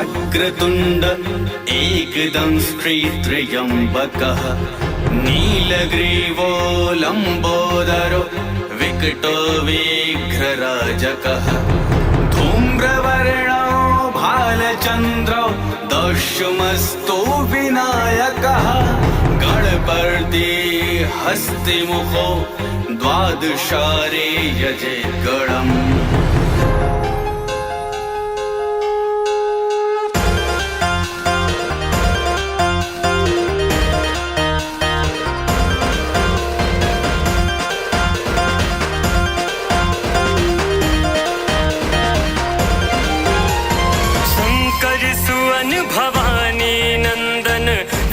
वक्रतुण्ड एकदंष्ट्रित्र्यम्बकः नीलग्रीवो लम्बोदरो विकटो विघ्नराजकः धूम्रवर्णो भालचन्द्रो दशमस्तो विनायकः गणपति हस्तिमुखो द्वादशारे यजेद्गणम्।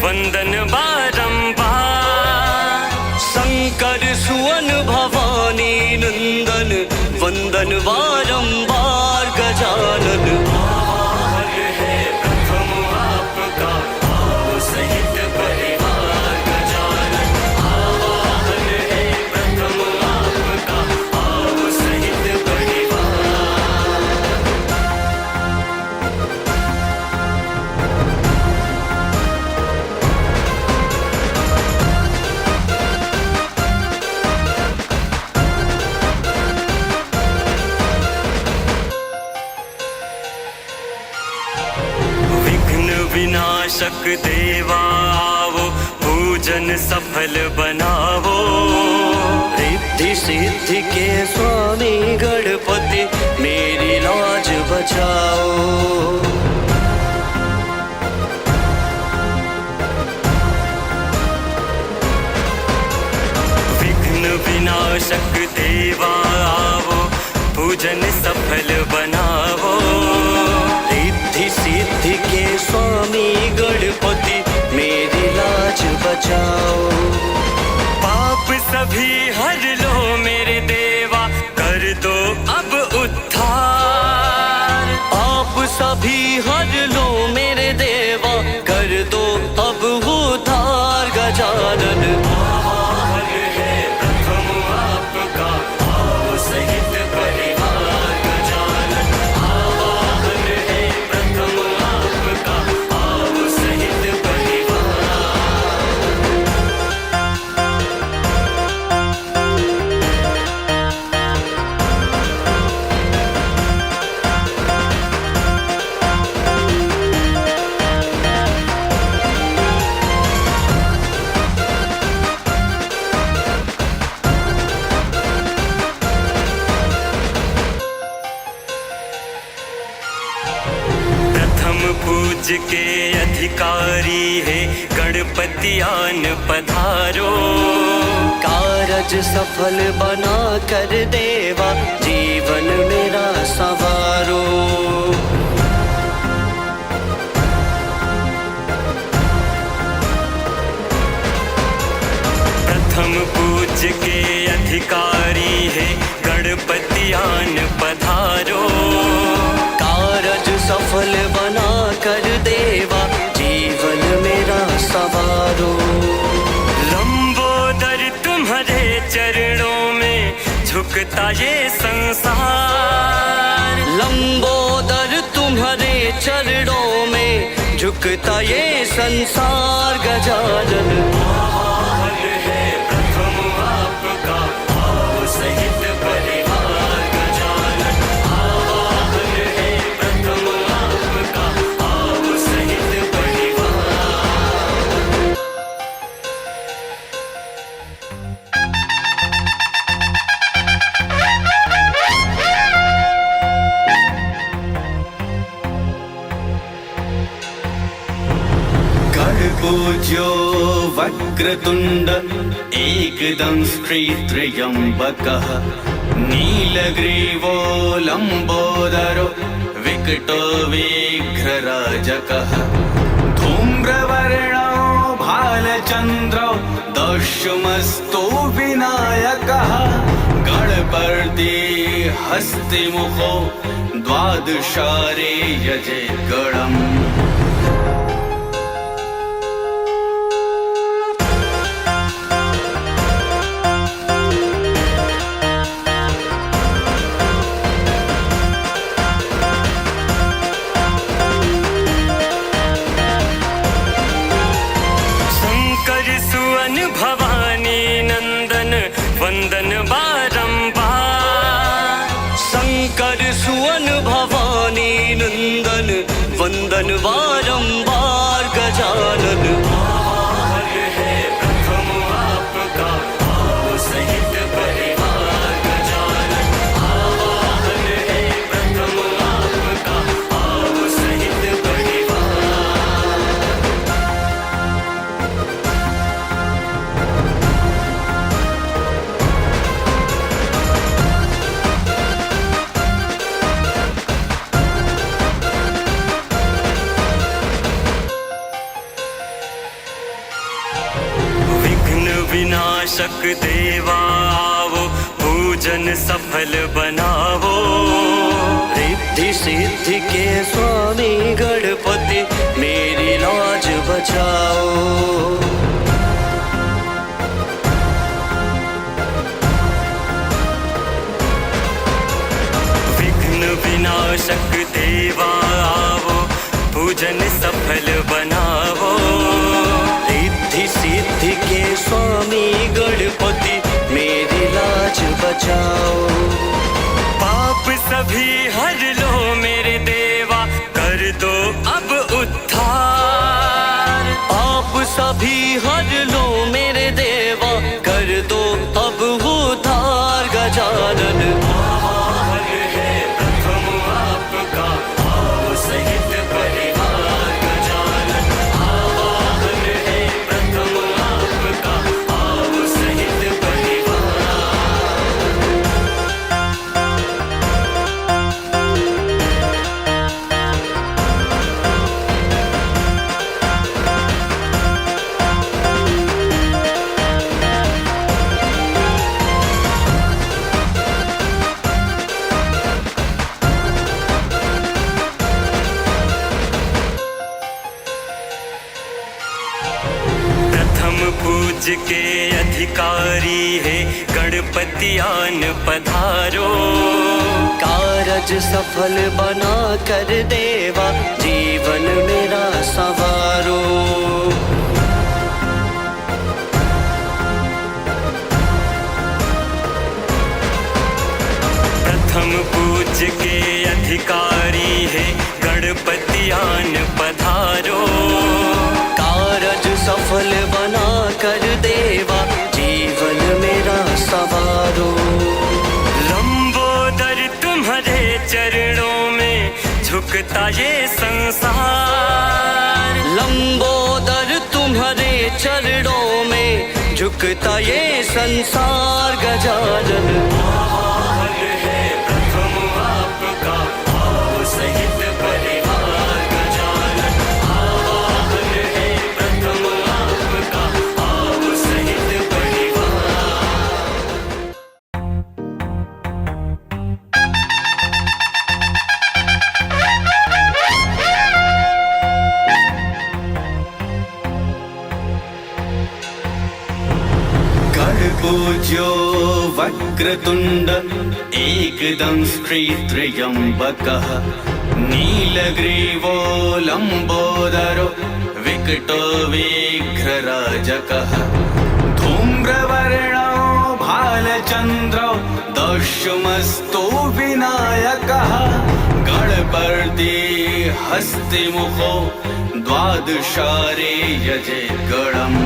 वंदन बारंबार शंकर सुवन भवानी नंदन वंदन बारंबार गजानन आभार है प्रथम आपका भाव सहित परिवार गजानन आभार है प्रथम आपका भाव सहित परिवार। विनाशक देवा आवो पूजन सफल बनावो रिद्धि सिद्धि के स्वामी गणपति मेरी लाज बचाओ। विघ्न विनाशक देवा आवो पूजन सफल बनावो रिद्धि सिद्धि के स्वामी गणपति मेरी लाज बचाओ। पाप सभी हर लो मेरे देवा कर दो अब उद्धार पाप सभी हर लो मेरे देवा कर दो अब उद्धार गजानन आभार है प्रथम आपका भाव सहित परिवार गजानन आभार है प्रथम आपका भाव सहित परिवार। पूज के अधिकारी है गणपति आन पधारो कारज सफल बना कर देवा जीवन मेरा सवारो। प्रथम पूज के अधिकारी है गणपति आन पधारो कारज सफल बना कर देवा जीवन मेरा सवारो। लंबोदर तुम्हारे चरणों में झुकता ये संसार लंबोदर तुम्हारे चरणों में झुकता ये संसार गजानन आभार है प्रथम आपका भाव सहित परिवार गजानन आभार है प्रथम आपका भाव सहित परिवार। गणपूज्यो वक्रतुण्ड एकदंष्ट्रित्र्यम्बकः नीलग्रीवो लम्बोदरो विकटो विघ्नराजकः धूम्रवर्णो भालचन्द्रो दशमस्तो विनायकः गणपति हस्तिमुखो द्वादशारे यजेद्गणम्। वंदन बारंबार। शंकर सुवन भवानी नंदन वंदन बारंबार गजानन। आभार है प्रथम आपका भाव सहित परिवार गजानन। आभार है प्रथम आपका भाव सहित परिवार। विघ्न विनाशक देवा आवो, पूजन सफल बनावो। रिद्धि सिद्धि के स्वामी गणपति मेरी लाज बचाओ। विघ्न विनाशक देवा आवो, पूजन सफल बनावो। रिद्धि सिद्धि के स्वामी गणपति मेरी लाज बचाओ। पाप सभी हर लो मेरे देवा, कर दो अब उद्धार। आप सभी हर लो मेरे देवा, कर दो अब उद्धार गजानन। आभार है प्रथम आपका भाव सहित परिवार गजानन। आभार है प्रथम आपका भाव सहित परिवार। प्रथम पूज के अधिकारी है गणपति आन पधारो। कारज सफल बना कर देवा जीवन मेरा संवारो। प्रथम पूज के अधिकारी है गणपति आन पधारो। कारज सफल बना कर देवा जीवन मेरा संवारो। लंबोदर तुम्हारे चरणों में झुकता ये संसार। लंबोदर तुम्हारे चरणों में झुकता ये संसार गजानन। आभार है प्रथम आपका भाव सहित परिवार गजानन। आभार है प्रथम आपका भाव सहित परिवार। गणपूज्यो वक्रतुण्ड एकदं श्रीत्र्यम्बकः नीलग्रीवो लम्बोदरो विकटो विघ्नराजकः धूम्रवर्णो भालचन्द्रो दशमस्तो विनायकः गणपति हस्तिमुखो द्वादशारे यजेत् गणम्।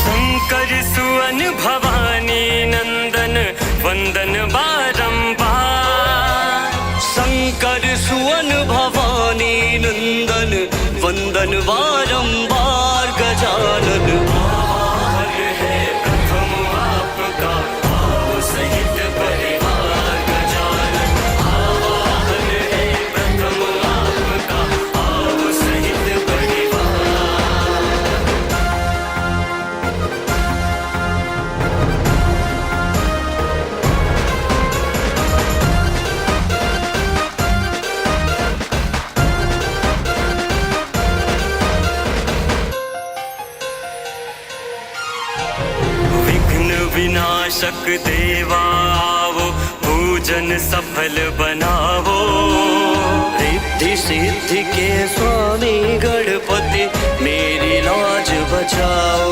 शंकर सुवन भवानी नंदन वंदन बारंबार। शंकर सुवन भवानी नंदन वंदन बारंबार गजानन। आभार है प्रथम आपका भाव सहित परिवार गजानन। आभार है प्रथम आपका भाव सहित परिवार। विनाशक देवा आवो, पूजन सफल बनावो। रिद्धि सिद्धि के स्वामी गणपति मेरी लाज बचाओ।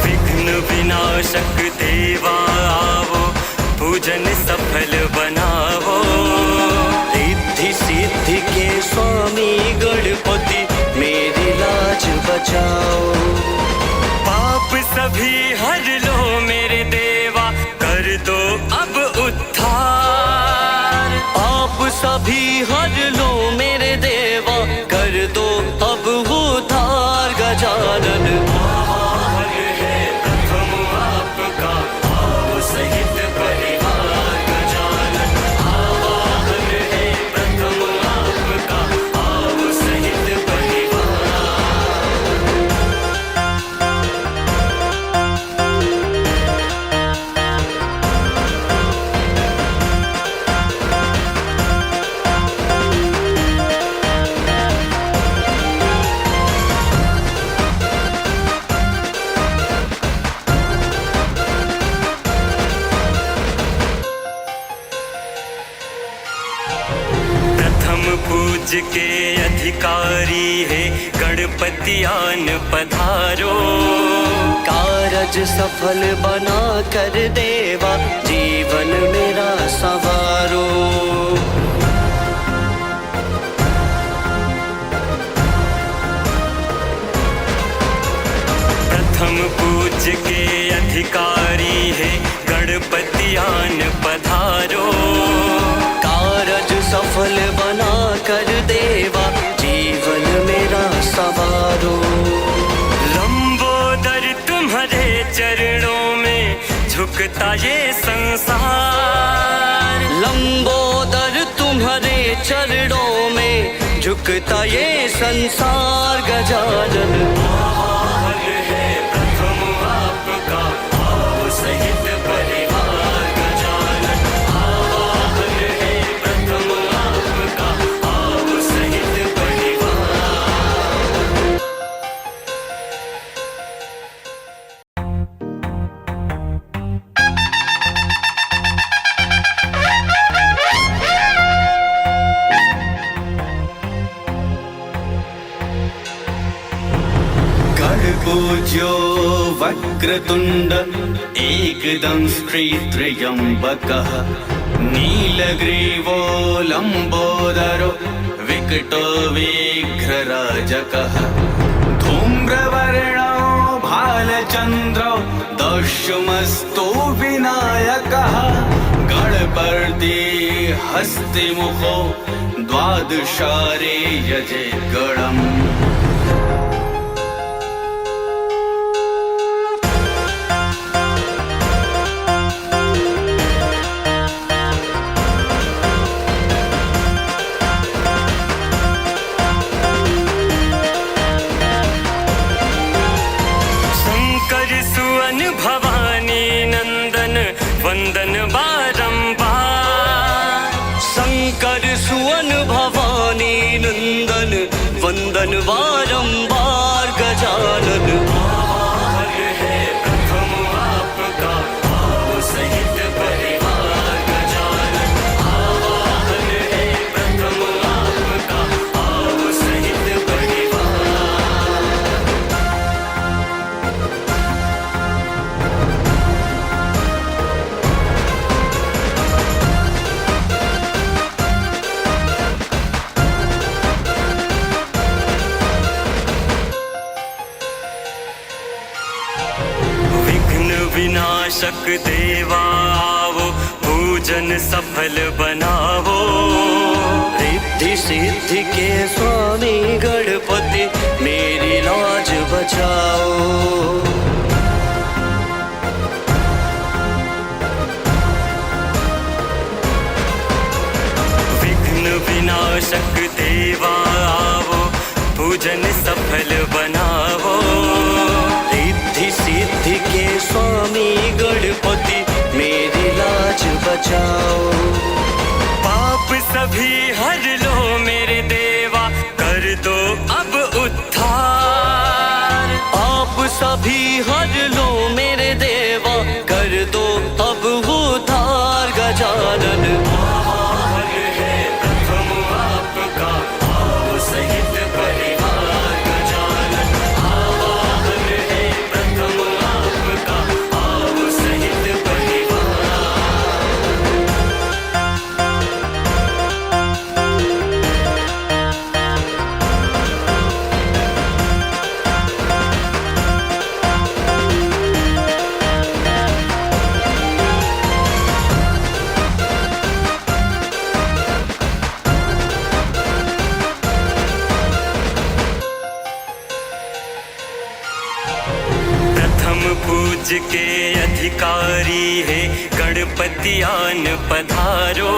विघ्न विनाशक देवा आवो, पूजन सफल बनावो। रिद्धि सिद्धि के स्वामी गणपति मेरी लाज बचाओ। पाप सभी हर लो मेरे देवा, कर दो अब उद्धार। आप सभी हर लो मेरे देवा, कर दो अब उद्धार। गजानन आवाहन है प्रथम आपका, आओ सहित परिवार। गजानन आवाहन है प्रथम आपका, आओ सहित परिवार। प्रथम पूज के अधिकारी है गणपति आन पधारो। कारज सफल बना कर देवा, जीवन मेरा संवारो। प्रथम पूज के अधिकारी है गणपति आन पधारो। कारज सफल बना कर देवा, जीवन मेरा संवारो। लंबोदर तुम्हारे चरणों में झुकता ये संसार। लंबोदर तुम्हारे चरणों में झुकता ये संसार। गजानन आवाहन है प्रथम आपका, आओ सहित परिवार। गजानन आवाहन है प्रथम आपका, आओ सहित परिवार। गणपूज्यो वक्रतुण्ड एकदं त्र्यम्बकः। नीलग्रीवो लम्बोदरो विकटो विघ्नराजकः। धूम्रवर्णो भालचन्द्रो दशमस्तो विनायकः। गणपति हस्तिमुखो द्वादशारे यजे गणम्। वंदन बारंबार। शंकर सुवन भवानी नंदन, वंदन बारंबार। गजानन आवाहन है प्रथम आपका, आओ सहित परिवार। गजानन आवाहन है प्रथम आपका, आओ सहित परिवार। विनाशक देवा आवो, पूजन सफल बनावो। रिद्धि सिद्धि के स्वामी गणपति मेरी लाज बचाओ। विघ्न विनाशक देवा आवो, पूजन सफल बनावो। रिद्धि सिद्धि के स्वामी गणपति मेरी लाज बचाओ। पाप सभी हर लो मेरे देवा, कर दो हर लो मेरे देवा, कर दो अब उद्धार गजानन। आवाहन है प्रथम आपका, आओ सहित परिवार गजानन। आवाहन है प्रथम आपका, आओ सहित परिवार। प्रथम पूज्य के अधिकारी है गणपति आन पधारो।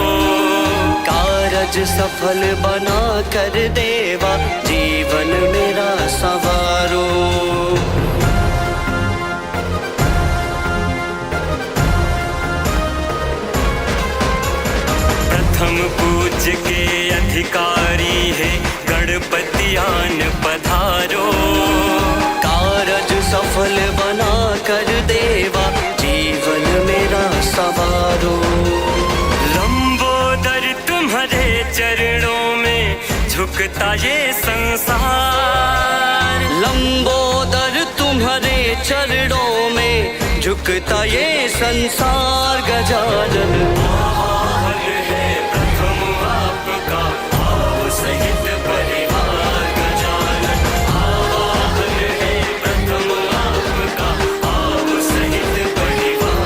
कारज सफल बना कर देवा, जीवन मेरा संवारो। प्रथम पूज्य के अधिकारी है गणपति आन पधारो। कारज सफल बना कर देवा, जीवन मेरा संवारो। लंबोदर तुम्हारे चरणों में झुकता ये संसार। लंबोदर तुम्हारे चरणों में झुकता ये संसार गजानन। आवाहन है प्रथम आपका, आओ सहित परिवार गजानन। आवाहन है प्रथम आपका, आओ सहित परिवार।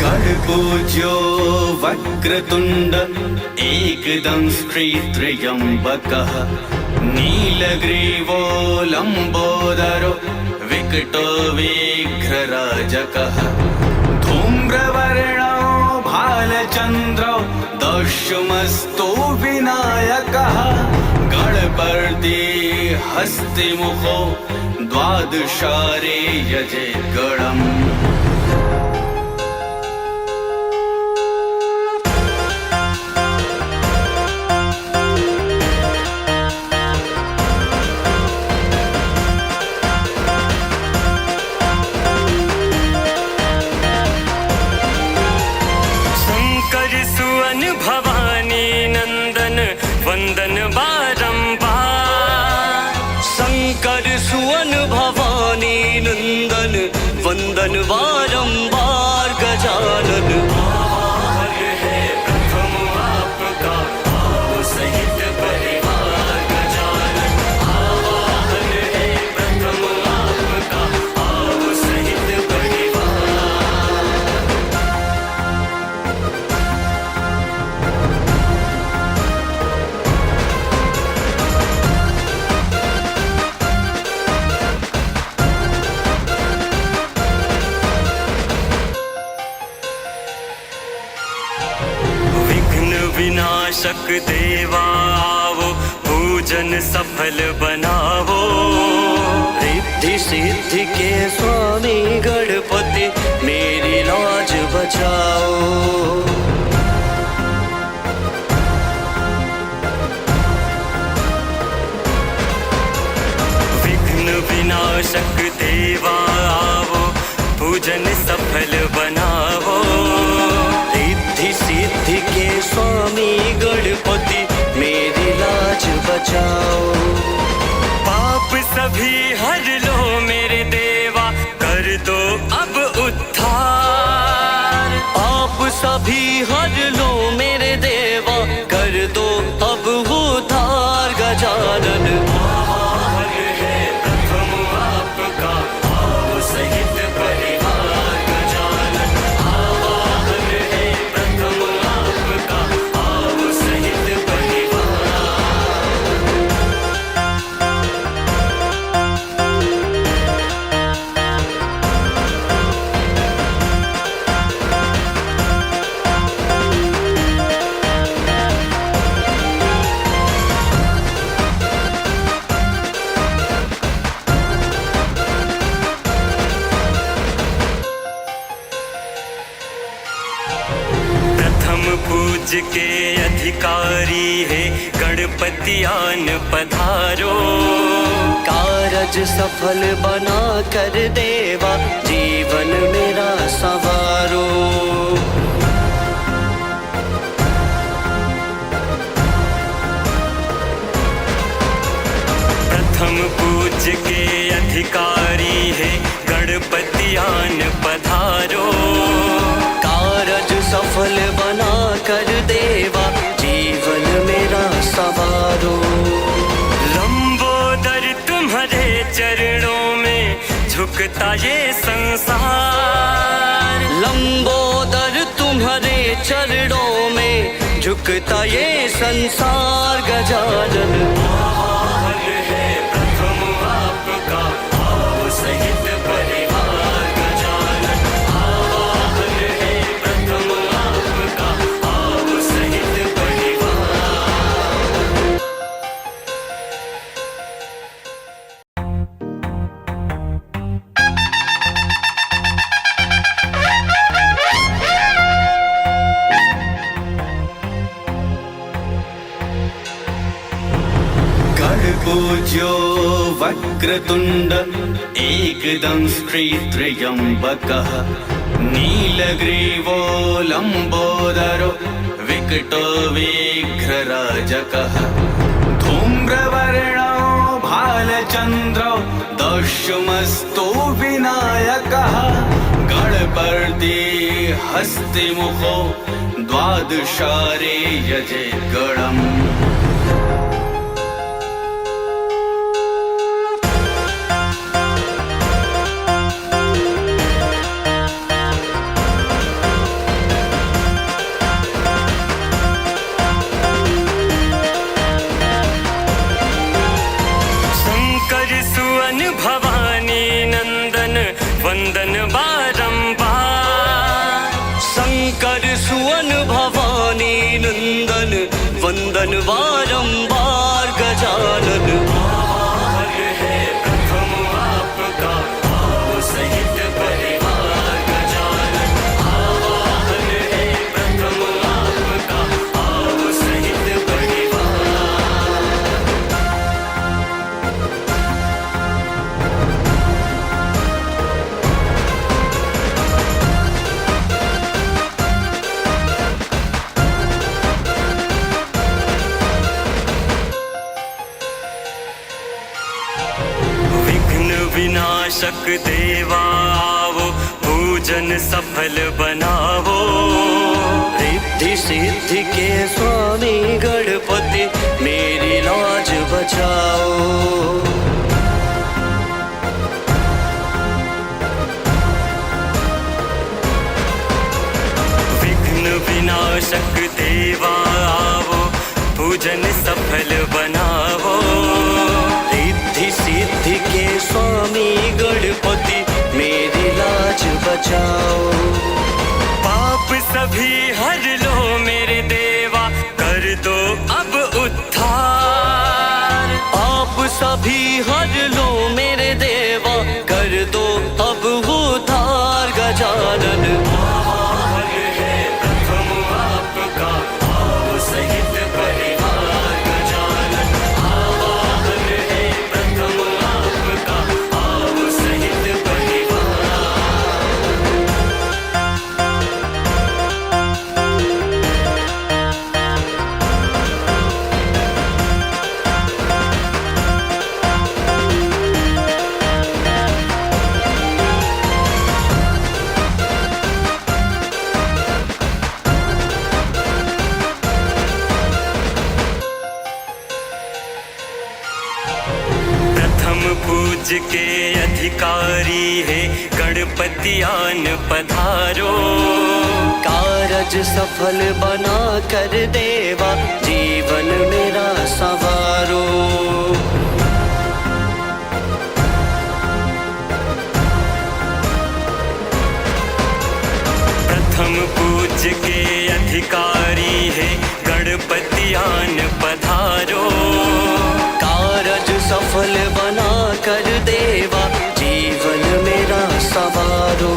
गणपूज्यो वक्रतुण्ड एकदं श्रीत्र्यम्बकः। नीलग्रीवो लम्बोदरो विकटो विघ्नराजकः। धूम्रवर्णो भालचन्द्रो दशमस्तो विनायकः। गणपति हस्तिमुखो द्वादशारे यजे गणम्। शंकर सुवन भवानी नंदन वंदन बारंबार। शंकर सुवन भवानी नंदन वंदन बारंबार गजानन। आवाहन है प्रथम आपका, आओ सहित परिवार गजानन। आवाहन है प्रथम आपका, आओ सहित परिवार। विघ्न विनाशक देवा आवो, पूजन सफल बनावो। रिद्धि सिद्धि के स्वामी गणपति, मेरी लाज बचाओ। विघ्न विनाशक देवा आवो, पूजन सफल बनावो। रिद्धि सिद्धि के स्वामी गणपति, मेरी लाज बचाओ। पाप सभी हर लो मेरे देवा, कर दो अब उद्धार। आप सभी हर लो मेरे देवा, कर दो अब उद्धार गजानन। आवाहन है प्रथम आपका, आओ सहित परिवार गजानन। आवाहन है प्रथम आपका, आओ सहित परिवार। पूज के अधिकारी है गणपति आन पधारो। कारज सफल बना कर देवा जीवन मेरा संवारो। प्रथम पूज के अधिकारी है गणपति आन पधारो। कारज सफल बना कर देवा जीवन मेरा संवारो। लंबोदर तुम्हारे चरणों में झुकता ये संसार। लंबोदर तुम्हारे चरणों में झुकता ये संसार। गजानन आवाहन है प्रथम आपका, आओ सहित परिवार। गजानन आवाहन है प्रथम आपका, आओ सहित परिवार। पूज्यो वक्रतुंड एकदं श्रीत्रयंबकः। नीलग्रीवो लंबोदरो विकटो विघ्नराजकः। धूम्रवर्णो भालचंद्रो दशमस्तो विनायकः। गणपति हस्तिमुखो द्वादशारे यजेत् गणम्। वंदन बारंबार। शंकर सुवन भवानी नंदन वंदन बारंबार। गजानन आवाहन है प्रथम आपका, आओ सहित परिवार। गजानन आवाहन है प्रथम आपका, आओ सहित परिवार। विनाशक देवा आवो, पूजन सफल बनावो। रिद्धि सिद्धि के स्वामी गणपति मेरी लाज बचाओ। विघ्न विनाशक देवा आवो, पूजन सफल बनावो। रिद्धि सिद्धि के स्वामी गणपति मेरी लाज बचाओ। पाप सभी हर लो मेरे देवा, कर दो अब उद्धार। आप सभी हर लो मेरे देवा, कर दो अब उद्धार। गजानन आवाहन है प्रथम आपका, आओ सहित परिवार। गजानन आवाहन है प्रथम आपका, आओ सहित परिवार। पूज के अधिकारी है गणपति आन पधारो। कारज सफल बना कर देवा जीवन मेरा संवारो। प्रथम पूज के अधिकारी है गणपति आन पधारो। कारज सफल बना कर देवा जीवन मेरा संवारो।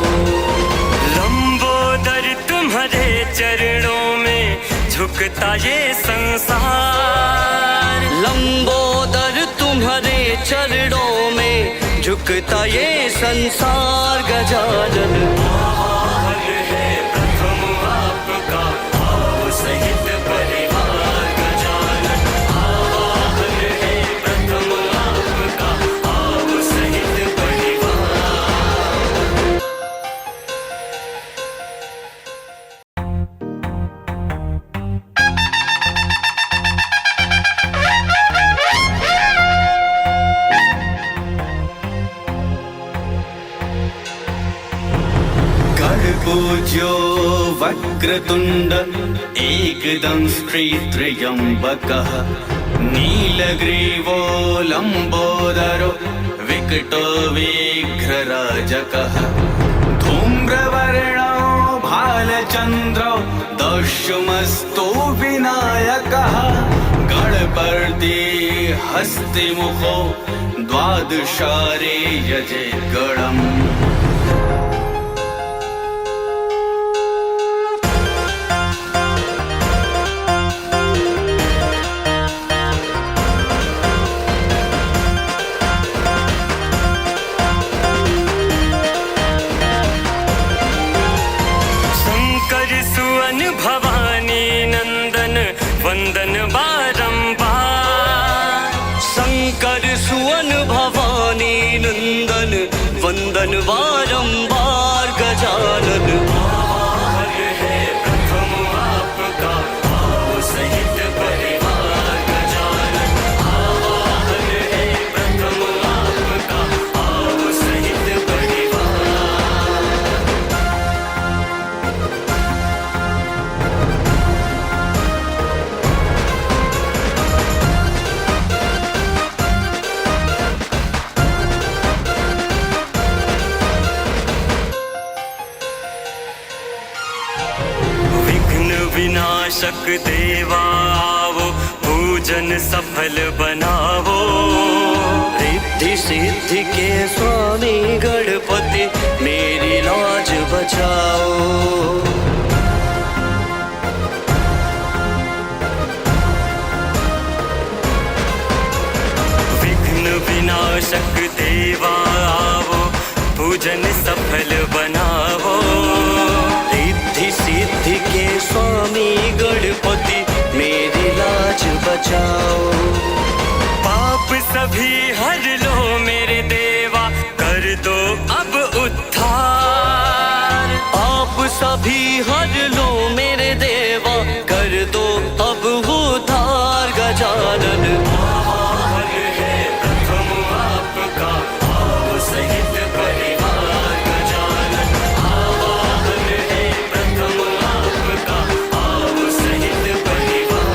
लंबोदर तुम्हारे चरणों में झुक झुकता ये संसार। लंबोदर तुम्हारे चरणों में झुकता ये संसार गजानन। आभार है प्रथम आपका भाव सहित परिवार गजानन। आभार है प्रथम आपका भाव सहित परिवार। पूज्यो वक्रतुंड एकदं श्रीत्र्यंबकः नीलग्रीवो लंबोदरो विकटो विघ्नराजकः धूम्रवर्णो भालचंद्रो दशमस्तो विनायकः गणपति हस्तिमुखो द्वादशारे यजेद्गणम्। वंदन बारंबार। शंकर सुवन भवानी नंदन वंदन बारंबार गजानन। आभार है प्रथम आपका भाव सहित परिवार गजानन। आभार है प्रथम आपका भाव सहित परिवार। विनाशक देवा आवो पूजन सफल बनावो। रिद्धि सिद्धि के स्वामी गणपति मेरी लाज बचाओ। विघ्न विनाशक देवा आवो पूजन सफल बनावो। रिद्धि सिद्धि के स्वामी गणपति मेरी लाज बचाओ। पाप सभी हर लो मेरे देवा कर दो अब उद्धार। आप सभी हर लो मेरे देवा कर दो अब उद्धार गजानन। आभार है प्रथम आपका भाव सहित परिवार गजानन। आभार है प्रथम आपका भाव सहित परिवार।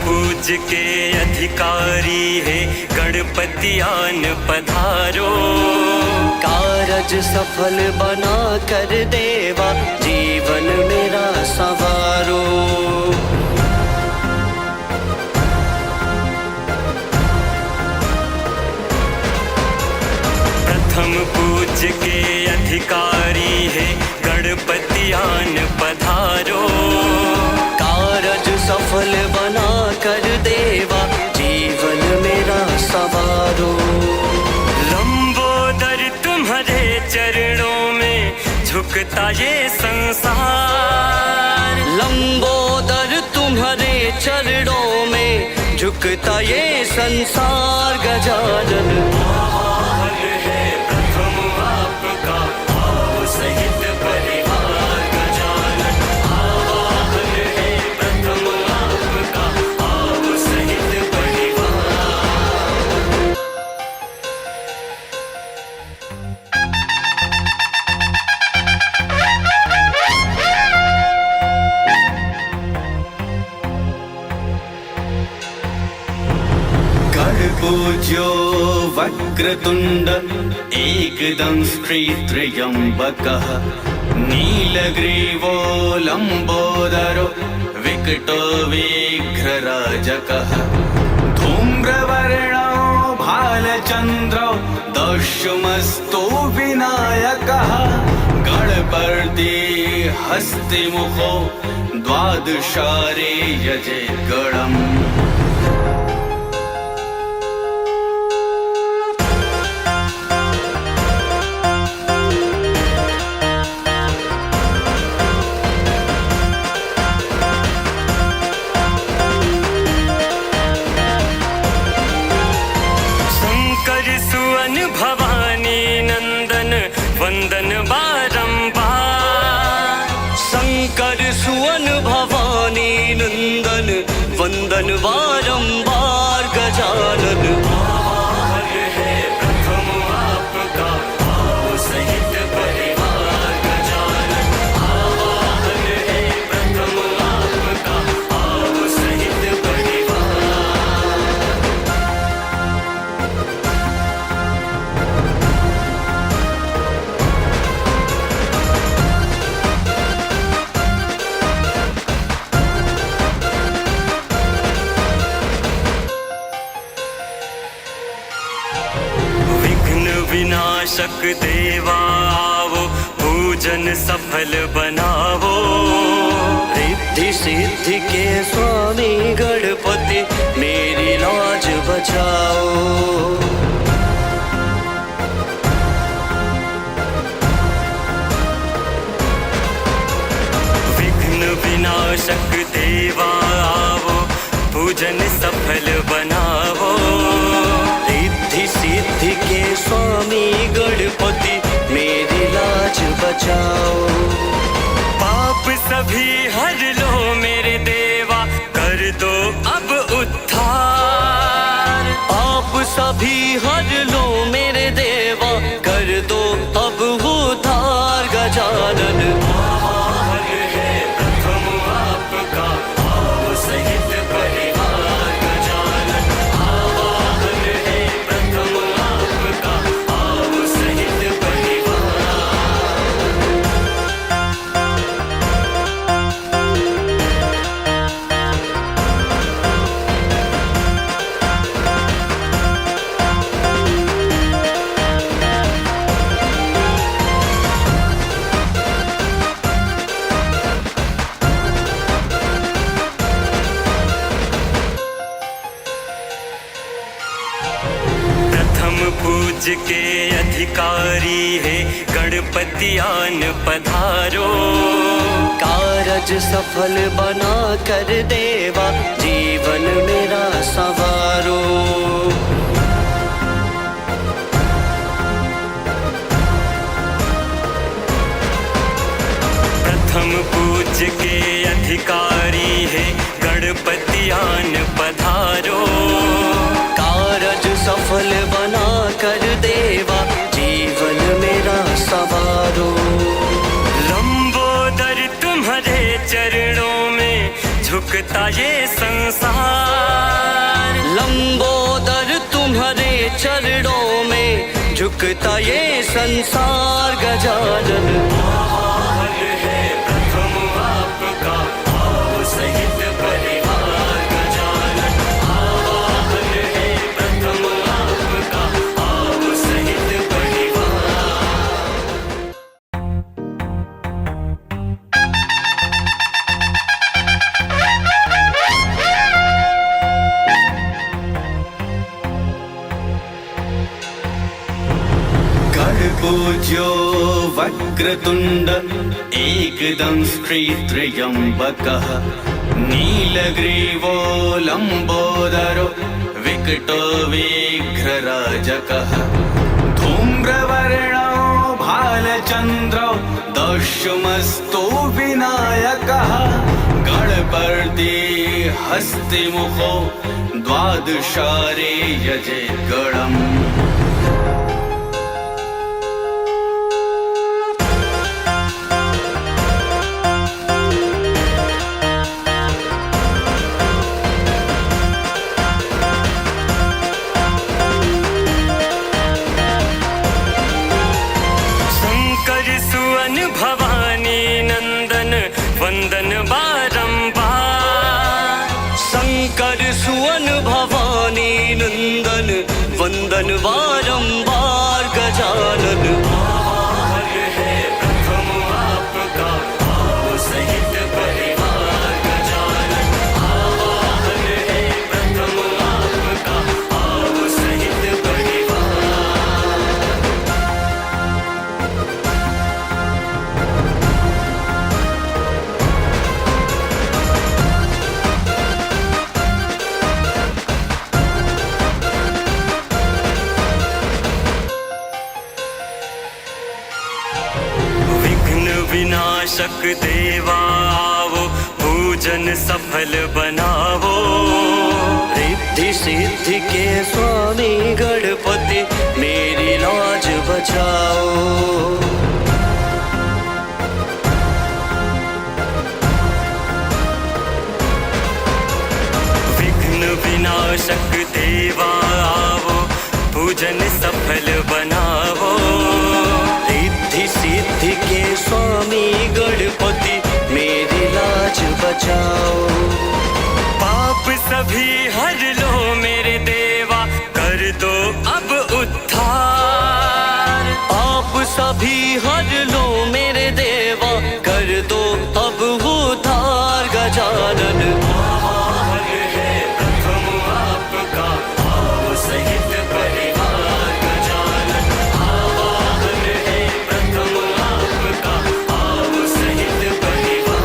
पूज के अधिकारी है गणपति आन पधारो। कारज सफल बना कर देवा जीवन मेरा सवारो। प्रथम पूज के अधिकारी है गणपति आन पधारो। कारज सफल बना कर देवा जीवन मेरा सवारो। लंबोदर तुम्हारे चरणों में झुकता ये संसार। लंबोदर तुम्हारे चरणों में झुकता ये संसार गजानन। आभार है प्रथम आपका भाव सहित परिवार गजानन। आभार है प्रथम आपका भाव सहित परिवार। वक्रतुण्ड एकदंष्ट्रित्र्यम्बकः नीलग्रीवो लम्बोदरो विकटो विघ्नराजकः धूम्रवर्णो भालचन्द्रो दशमस्तो विनायकः गणपति हस्तिमुखो द्वादशारे यजेद्गणम्। वंदन बारंबार शंकर सुवन भवानी नंदन वंदन बारंबार गजानन आभार है प्रथम आपका भाव सहित परिवार गजानन आभार है प्रथम आपका भाव सहित परिवार। विनाशक देवा आवो पूजन सफल बनावो रिद्धि सिद्धि के स्वामी गणपति मेरी लाज बचाओ। विघ्न विनाशक देवा आवो पूजन सफल बनावो रिद्धि सिद्धि के स्वामी गणपति मेरी लाज बचाओ। पाप सभी हर लो मेरे देवा कर दो अब उद्धार आप सभी हर लो मेरे देवा कर दो अब उद्धार गजानन आभार है प्रथम आपका भाव सहित परिवार गजानन आभार है प्रथम आपका भाव सहित परिवार। पूज के अधिकारी है गणपति आन पधारो कारज सफल बना कर देवा जीवन मेरा संवारो। प्रथम पूज के अधिकारी है गणपति आन पधारो कारज सफल बना कर देवा जीवन मेरा संवारो। लंबोदर तुम्हारे चरणों में झुकता ये संसार लंबोदर तुम्हारे चरणों में झुकता ये संसार गजानन आभार है प्रथम आपका भाव सहित परिवार गजानन आभार है प्रथम आपका भाव सहित परिवार। पूज्यो वक्रतुण्ड एकदंष्ट्रित्र्यम्बकः नीलग्रीवो लम्बोदरो विकटो विघ्नराजकः धूम्रवर्णो भालचन्द्रो दशमस्तो विनायकः गणपति हस्तिमुखो द्वादशारे यजेद्गणम्। वंदन बारंबार। शंकर सुवन भवानी नंदन वंदन बारंबार गजानन। आभार है प्रथम आपका भाव सहित परिवार गजानन। आभार है प्रथम आपका भाव सहित परिवार। विघ्न विनाशक देवा आवो, पूजन सफल बनावो। रिद्धि सिद्धि के स्वामी गणपति मेरी लाज बचाओ। विघ्न विनाशक देवा आवो, पूजन सफल बनावो। रिद्धि सिद्धि के स्वामी गणपति मेरी लाज बचाओ। पाप सभी हर लो मेरे देवा, कर दो अब उद्धार। आप सभी हर लो मेरे देवा, कर दो अब उद्धार गजानन। आभार है प्रथम आपका भाव सहित परिवार गजानन। आभार है प्रथम आपका भाव सहित परिवार।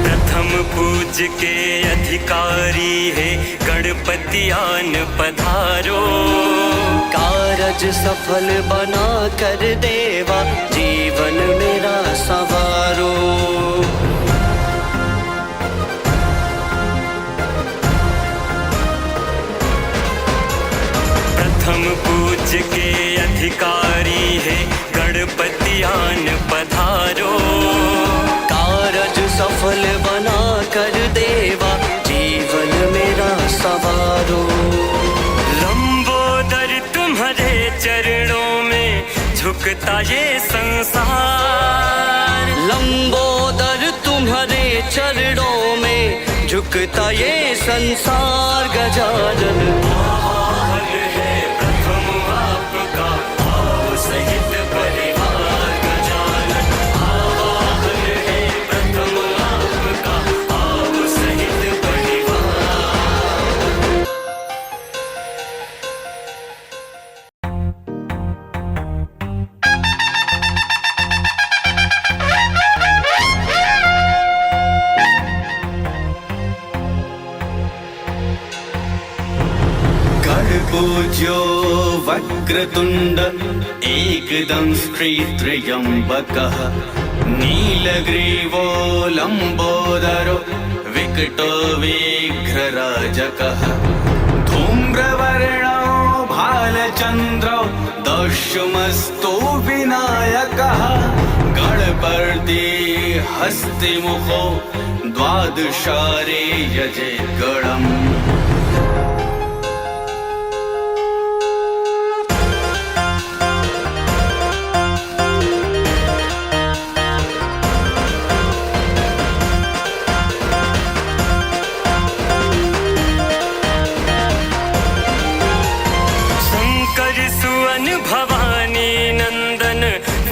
प्रथम पूज के अधिकारी है गणपति आन पधारो। कारज सफल बना कर देवा जीवन मेरा सवारो। प्रथम पूज के अधिकारी है गणपति आन पधारो। कारज सफल बना कर देवा जीवन मेरा सवारो। लंबोदर तुम्हारे चरणों में झुकता ये संसार। लंबोदर तुम्हारे चरणों में झुकता ये संसार गजानन। आभार है प्रथम आपका भाव सहित परिवार गजानन। आभार है प्रथम आपका भाव सहित परिवार। पूज्यो वक्रतुण्ड एकदं श्रीत्र्यम्बकः नीलग्रीवो लम्बोदरो विकटो विघ्नराजकः धूम्रवर्णो भालचन्द्रो दशमस्तो विनायकः गणपति हस्तिमुखो द्वादशारे यजे गणम्।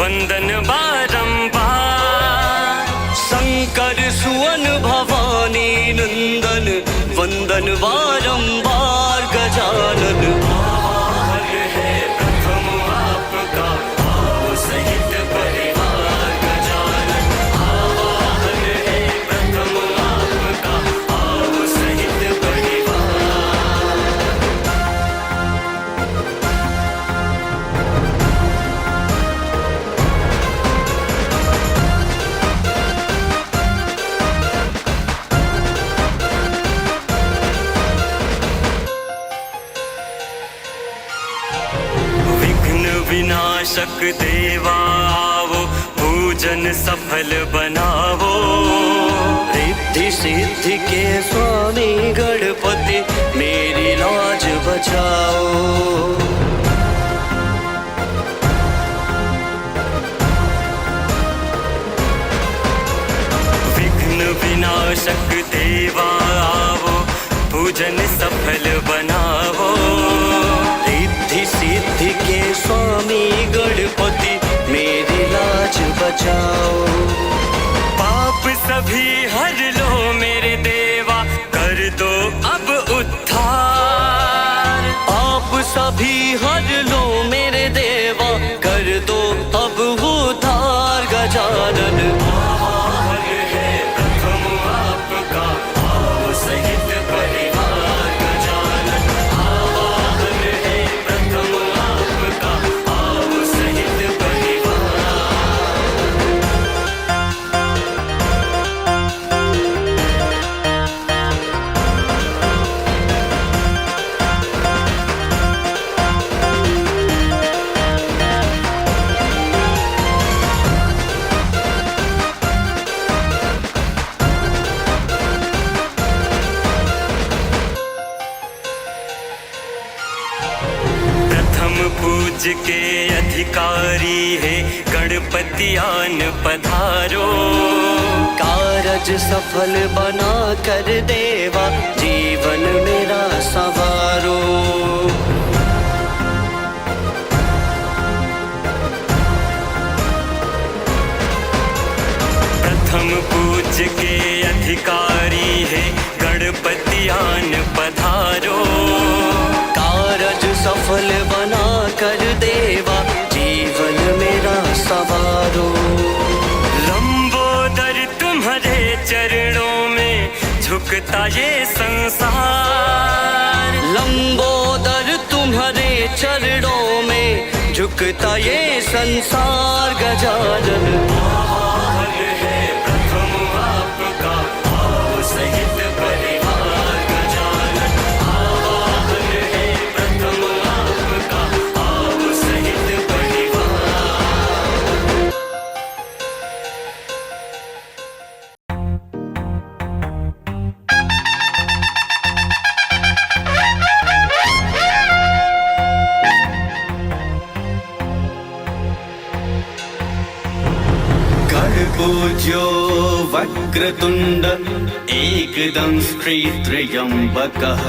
वंदन बारंबार। शंकर सुवन भवानी नंदन वंदन बारंबार गजानन। आभार है प्रथम आपका भाव सहित परिवार गजानन। आभार है प्रथम आपका भाव सहित परिवार। विनाशक देवा आवो, पूजन सफल बनावो। रिद्धि सिद्धि के स्वामी गणपति मेरी लाज बचाओ। विघ्न विनाशक देवा आवो, पूजन सफल बनावो। रिद्धि सिद्धि के स्वामी गणपति मेरी लाज बचाओ। पाप सभी हर लो मेरे देवा, कर दो अब उद्धार। पाप सभी हर लो मेरे देवा, कर दो अब उद्धार। गजानन आवाहन है प्रथम आपका, आओ सहित परिवार। गजानन आवाहन है प्रथम आपका, आओ सहित परिवार। प्रथम पूज्य के अधिकारी है गणपति आन पधारो। कारज सफल बना कर देवा, जीवन मेरा संवारो। प्रथम पूज्य के अधिकारी है गणपति आन पधारो। कारज सफल बना कर देवा, जीवन मेरा संवारो। लंबोदर तुम्हारे चरणों में झुकता ये संसार। लंबोदर तुम्हारे चरणों में झुकता ये संसार। गजानन आवाहन है प्रथम आपका, आओ सहित परिवार। गजानन आवाहन है प्रथम आपका, आओ सहित परिवार। पूज्यो वक्रतुंड एकदं श्रीत्रयंबकः,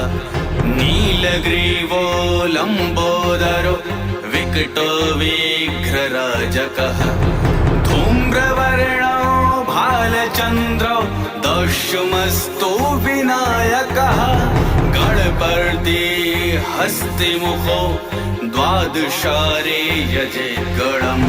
नीलग्रीवो लंबोदरो विकटो विघ्नराजकः। धूम्रवर्णो भालचंद्रो दशमस्तो विनायकः। गणपति हस्तिमुखो द्वादशारे यजे गणम्।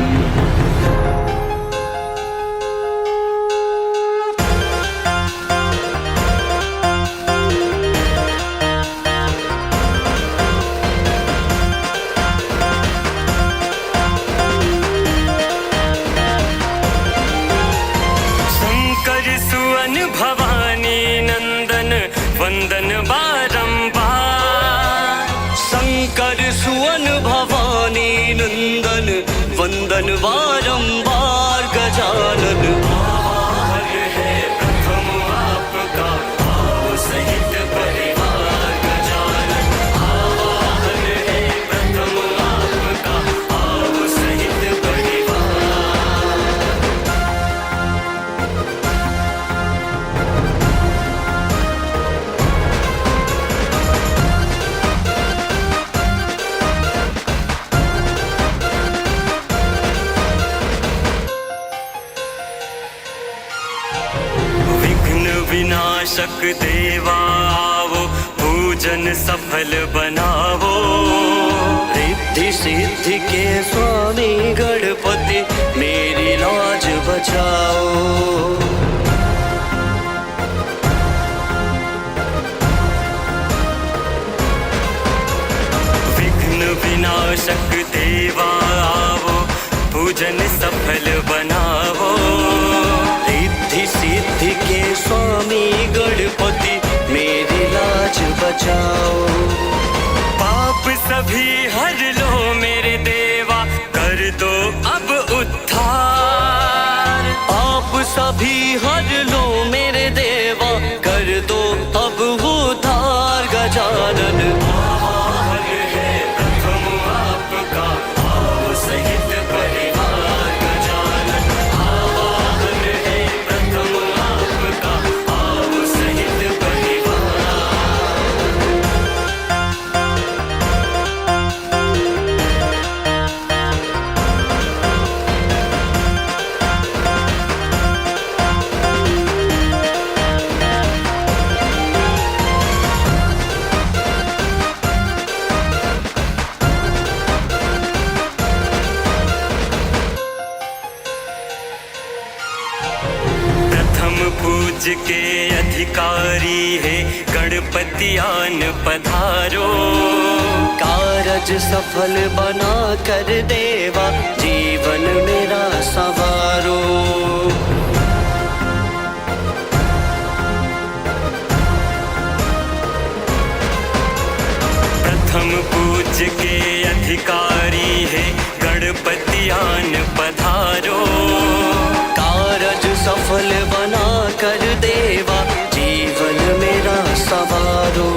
वंदन बारंबार। शंकर सुवन भवानी नंदन, वंदन बारंबार। गजानन आवाहन है प्रथम आपका, आओ सहित परिवार। गजानन आवाहन है प्रथम आपका, आओ सहित परिवार। विनाशक देवा आवो, पूजन सफल बनावो। रिद्धि सिद्धि के स्वामी गणपति मेरी लाज बचाओ। विघ्न विनाशक देवा आवो, पूजन सफल बनावो। रिद्धि सिद्धि के स्वामी गणपति मेरी लाज बचाओ। पाप सभी हर लो मेरे देवा, कर दो भी हर लो मेरे देवा, कर दो अब उद्धार गजानन। आभार है प्रथम आपका, आओ सहित परिवार गजानन। आभार है प्रथम आपका, आओ सहित परिवार। प्रथम पूज्य के अधिकारी है गणपति आन पधारो। कारज सफल बना कर देवा, जीवन मेरा सवारो। प्रथम पूज्य के अधिकारी है गणपति आन पधारो। कारज सफल बना कर देवा, जीवन मेरा सवारो।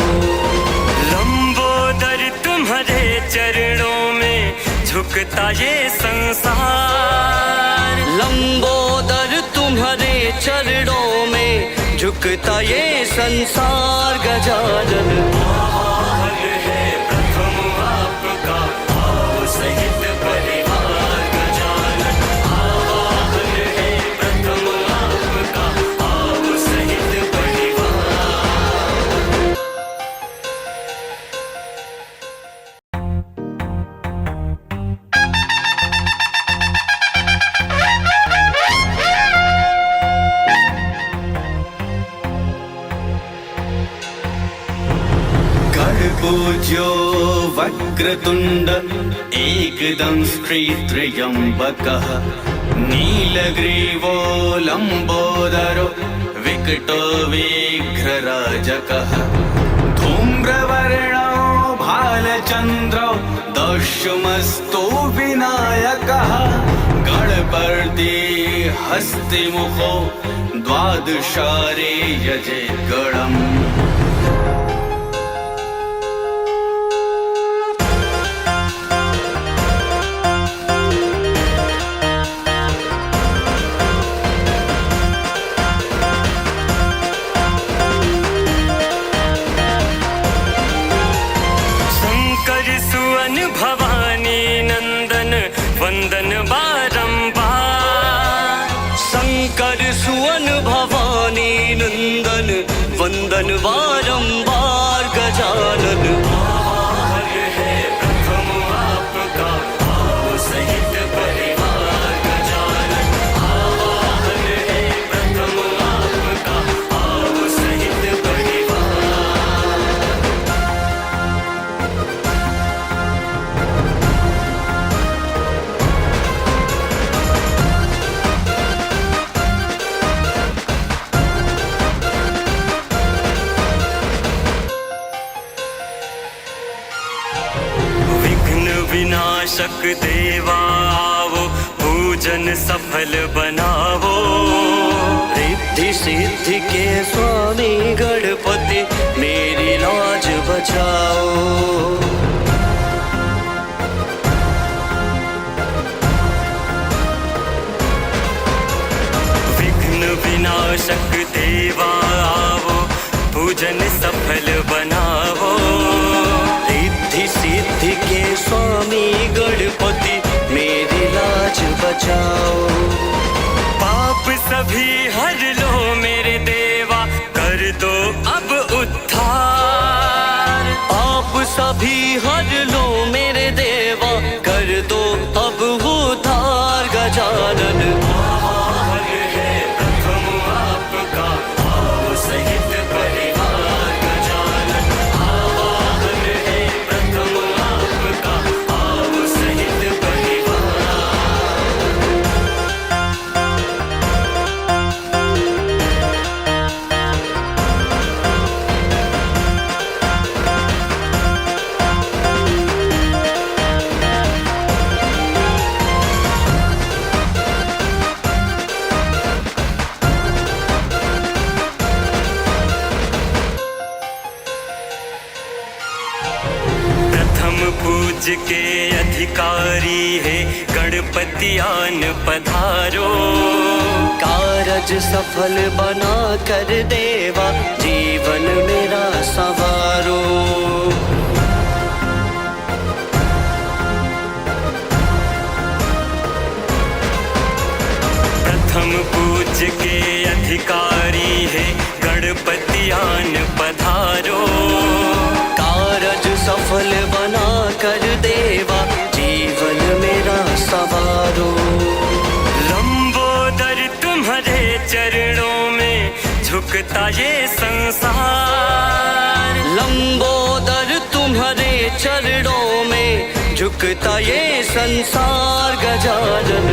लंबोदर तुम्हारे चरणों में झुकता ये संसार। लंबोदर तुम्हारे चरणों में झुकता ये संसार गजानन। आभार है प्रथम आपका, आओ सहित परिवार गजानन। आभार है प्रथम आपका, आओ सहित परिवार। पूज्यो वक्रतुंड एकदं श्रीत्रयंबकः, नीलग्रीवो लंबोदरो विकटो विघ्नराजकः। धूम्रवर्णो भालचंद्रो दशमस्तो विनायकः, गणपति हस्तिमुखो द्वादशारे यजेत् गणम्। वंदन बारंबार। शंकर सुवन भवानी नंदन, वंदन बारंबार गजानन। आभार है प्रथम आपका, आओ सहित परिवार गजानन। आभार है प्रथम आपका, आओ सहित परिवार। विनाशक देवा आवो, पूजन सफल बनावो। रिद्धि सिद्धि के स्वामी गणपति, मेरी लाज बचाओ। विघ्न विनाशक देवा आवो, पूजन सफल बनावो। रिद्धि सिद्धि के स्वामी गणपति, मेरी लाज बचाओ। पाप सभी हर लो मेरे देवा, कर दो अब उद्धार। आप सभी हर लो मेरे देवा, कर दो अब उद्धार गजानन। आभार है प्रथम आपका, आओ सहित परिवार गजानन। आभार है प्रथम आपका, आओ सहित परिवार। प्रथम पूज के अधिकारी है गणपति आन पधारो। कारज सफल बना कर देवा जीवन मेरा संवारो। प्रथम पूज के अधिकारी है गणपति आन पधारो। कारज सफल बना कर देवा जीवन मेरा संवारो। लंबोदर तुम्हारे चरणों में झुकता ये संसार। लंबोदर तुम्हारे चरणों में झुकता ये संसार। गजानन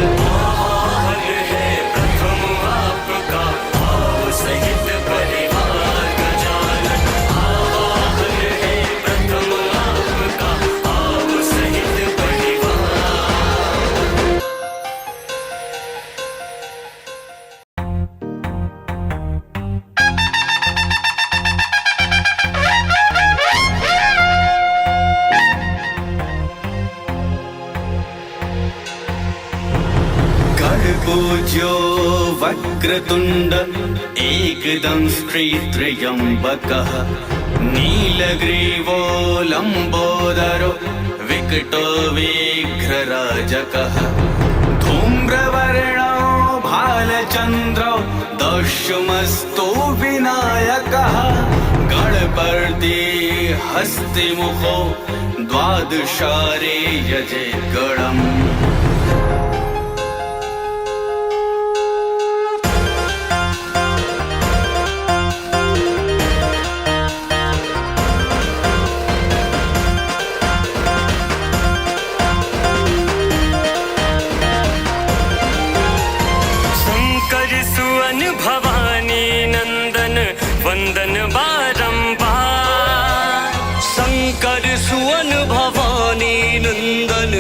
पूज्यो वक्रतुंड एकदंष्ट्रित्रयंबकः नीलग्रीवो लंबोदरो विकटो विघ्नराजकः धूम्रवर्णो भालचंद्रो दशमस्तो विनायकः गणपति हस्तिमुखो द्वादशारे यजेद्गणम्। वंदन बारंबार। शंकर सुवन भवानी नंदन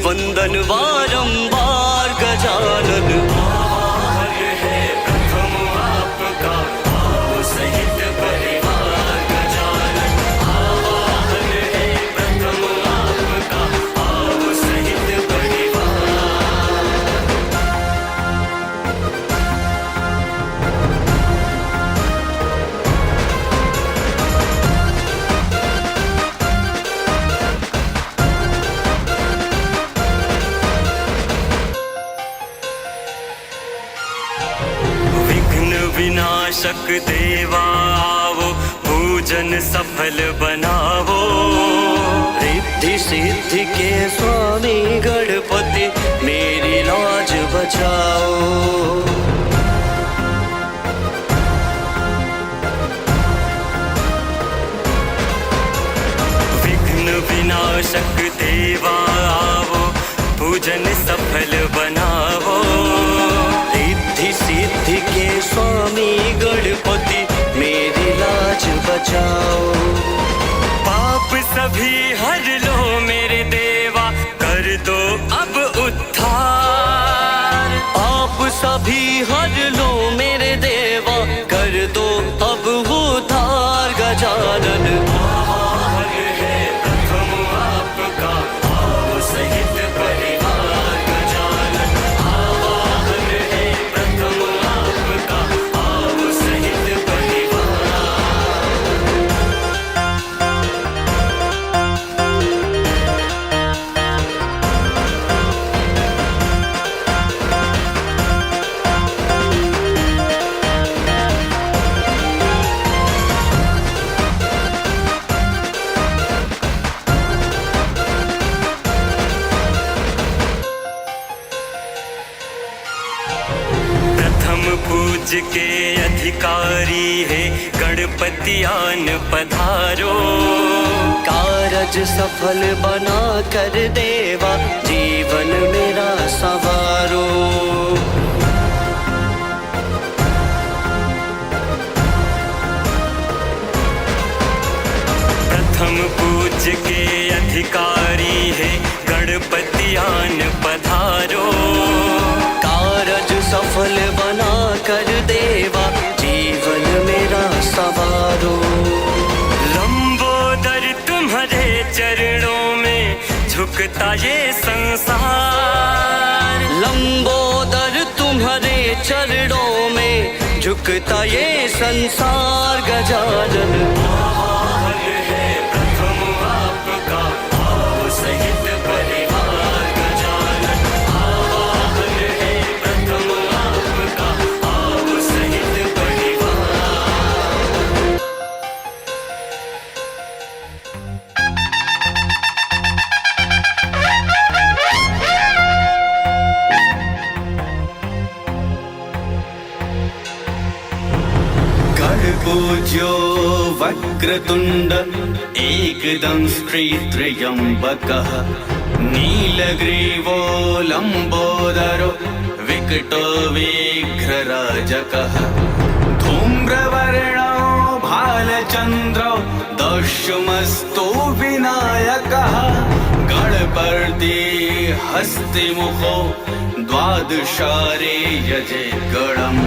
वंदन बारंबार। गजानन है प्रथम आपका भाव सहित परिवार। गजानन आवाहन है प्रथम आपका भाव सहित परिवार। विनाशक देवा आवो पूजन सफल बनावो। रिद्धि सिद्धि के स्वामी गणपति मेरी लाज बचाओ। विघ्न विनाशक देवा आवो पूजन सफल बनावो। रिद्धि सिद्धि के स्वामी गणपति मेरी लाज बचाओ। पाप सभी हर लो मेरे देवा कर दो अब उद्धार। आप सभी हर लो मेरे देवा कर दो अब उद्धार। गजानन है प्रथम आपका भाव सहित परिवार। गजानन आवाहन है प्रथम आपका भाव सहित परिवार। पूज के अधिकारी है गणपति आन पधारो। कारज सफल बना कर देवा जीवन मेरा संवारो। प्रथम पूज के अधिकारी है गणपति आन पधारो। कारज सफल बना कर देवा जीवन मेरा संवारो। लंबोदर तुम्हारे चरणों में झुकता ये संसार। लंबोदर तुम्हारे चरणों में झुकता ये संसार गजानन। आभार है प्रथम आपका भाव सहित परिवार गजानन। आभार है प्रथम आपका भाव सहित परिवार। पूज्यो वक्रतुंड एकदं श्रीत्रयंबकः नीलग्रीवो लंबोदरो विकटो विघ्नराजकः धूम्रवर्णो भालचंद्रो दशमस्तो विनायकः गणपति हस्तिमुखो द्वादशारे यजे गणम्।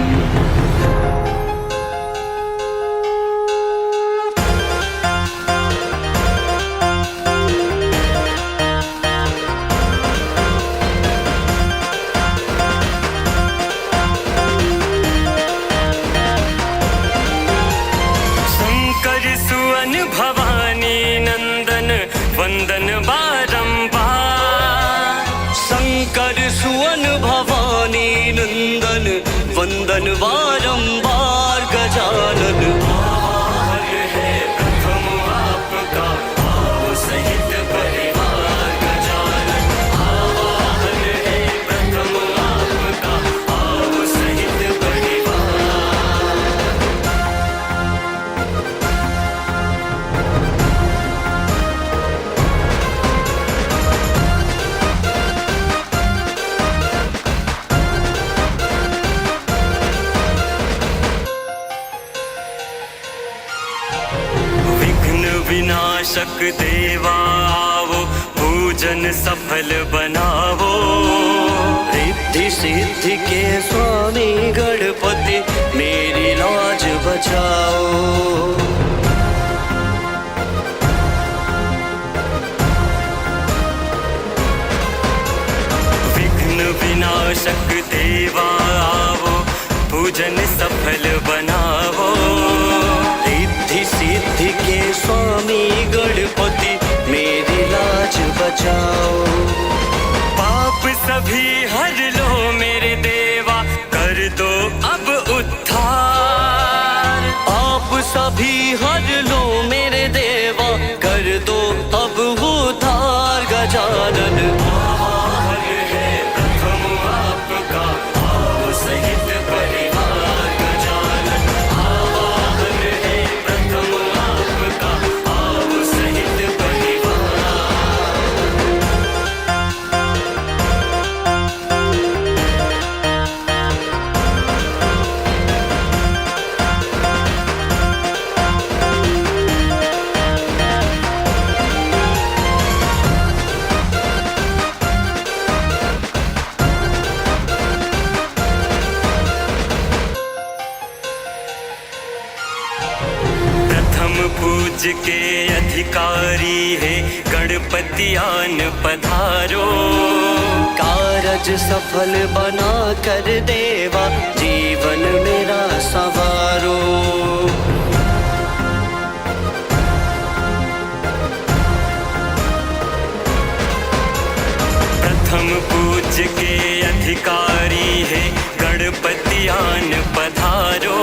वंदन बारंबार। शंकर सुवन भवानी नंदन वंदन बारंबार गजानन। आभार है प्रथम आपका भाव सहित परिवार गजानन। आभार है प्रथम आपका भाव सहित परिवार। विनाशक देवा आवो पूजन सफल बनावो। रिद्धि सिद्धि के स्वामी गणपति मेरी लाज बचाओ। विघ्न विनाशक देवा आवो पूजन सफल बनावो। रिद्धि सिद्धि के स्वामी गणपति मेरी लाज बचाओ। पाप सभी हर लो मेरे देवा कर दो अब उद्धार। आप सभी हर लो मेरे देवा कर दो अब उद्धार गजानन। आभार है प्रथम आपका भाव सहित परिवार गजानन। आभार है प्रथम आपका भाव सहित परिवार। पूज के अधिकारी है गणपति आन पधारो। कारज सफल बना कर देवा जीवन मेरा सवारो। प्रथम पूज के अधिकारी है गणपति आन पधारो।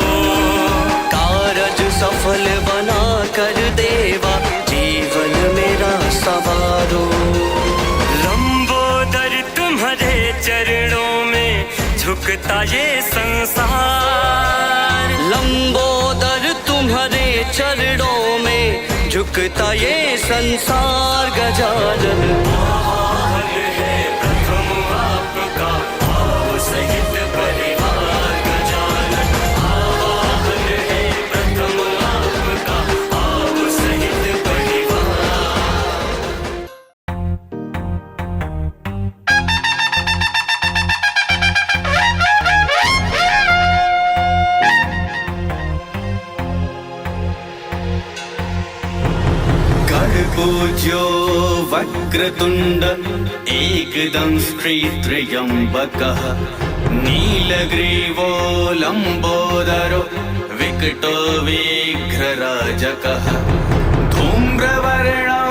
कारज सफल बना कर देवा जीवन मेरा सवारो। लंबोदर तुम्हारे चरणों में झुकता ये संसार। लंबोदर तुम्हारे चरणों में झुकता ये संसार गजानन। आभार है प्रथम आपका भाव सहित परिवार गजानन। आभार है प्रथम आपका भाव सहित परिवार। पूज्यो पूज्यो वक्रतुण्ड एकदंष्ट्रित्र्यम्बकः नीलग्रीवो लम्बोदरो विकटो विघ्नराजकः धूम्रवर्णो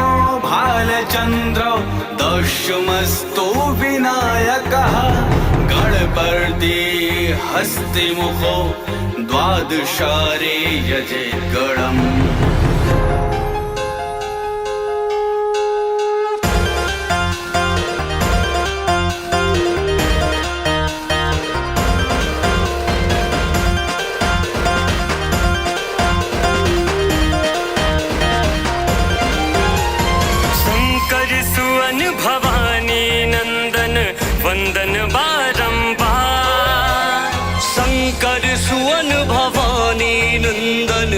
भालचन्द्रो दशमस्तो विनायकः गणपति हस्तिमुखो द्वादशारे यजेद्गणम्। वंदन बारंबार शंकर सुवन भवानी नंदन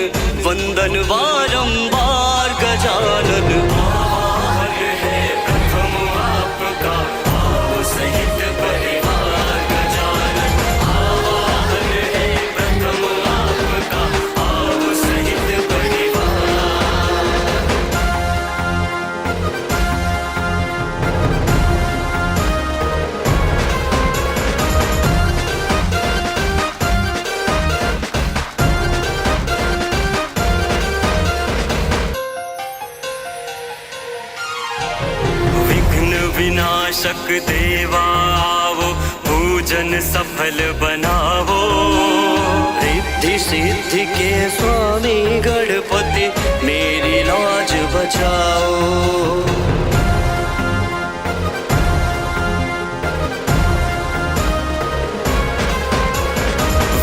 वंदन बारंबार गजानन आभार है प्रथम आपका भाव सहित परिवार गजानन आभार है प्रथम आपका भाव सहित परिवार। विनाशक देवा आवो पूजन सफल बनावो रिद्धि सिद्धि के स्वामी गणपति मेरी लाज बचाओ।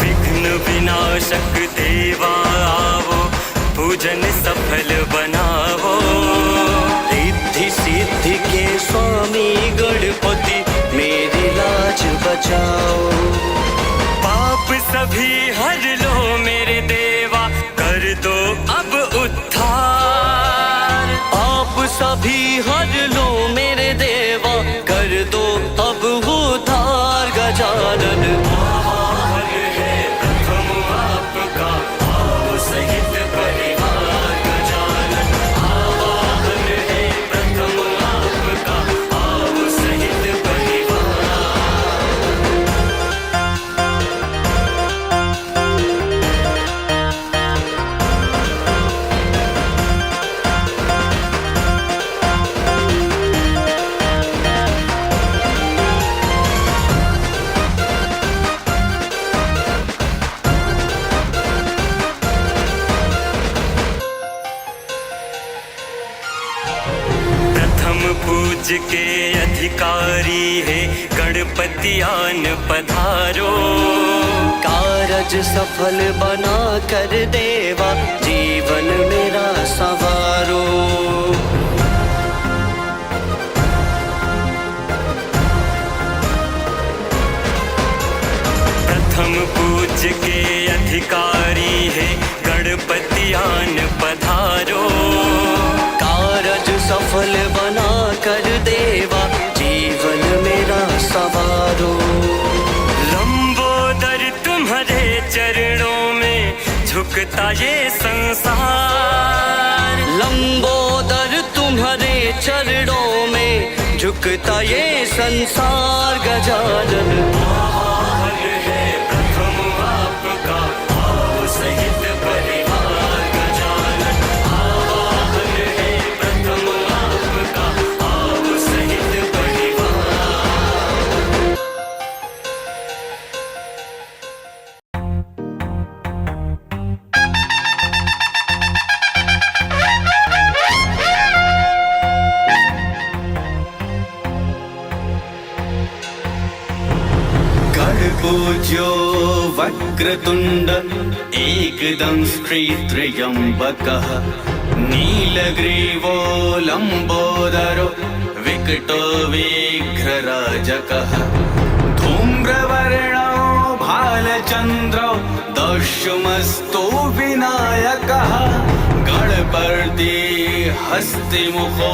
विघ्न विनाशक देवा आवो पूजन सफल बनावो रिद्धि सिद्धि के स्वामी गणपति मेरी लाज बचाओ। पाप सभी हर लो मेरे देवा कर दो अब उद्धार आप सभी हर लो मेरे देवा कर दो अब उद्धार गजानन आभार है प्रथम आपका भाव सहित परिवार गजानन आभार है प्रथम आपका भाव सहित परिवार। पूज के अधिकारी है गणपति आन पधारो कारज सफल बना कर देवा जीवन मेरा सवारो। प्रथम पूज के अधिकारी है गणपति आन पधारो कारज सफल बना कर देवा जीवन मेरा सवारो। लंबोदर तुम्हारे चरणों में झुकता ये संसार लंबोदर तुम्हारे चरणों में झुकता ये संसार गजानन आभार है प्रथम आपका भाव सहित परिवार गजानन आभार है प्रथम आपका भाव सहित परिवार। पूज्यो वक्रतुण्ड एकदंष्ट्रित्र्यम्बकः नीलग्रीवो लम्बोदरो विकटो विघ्नराजकः धूम्रवर्णो भालचन्द्रो दशमस्तो विनायकः गणपति हस्तिमुखो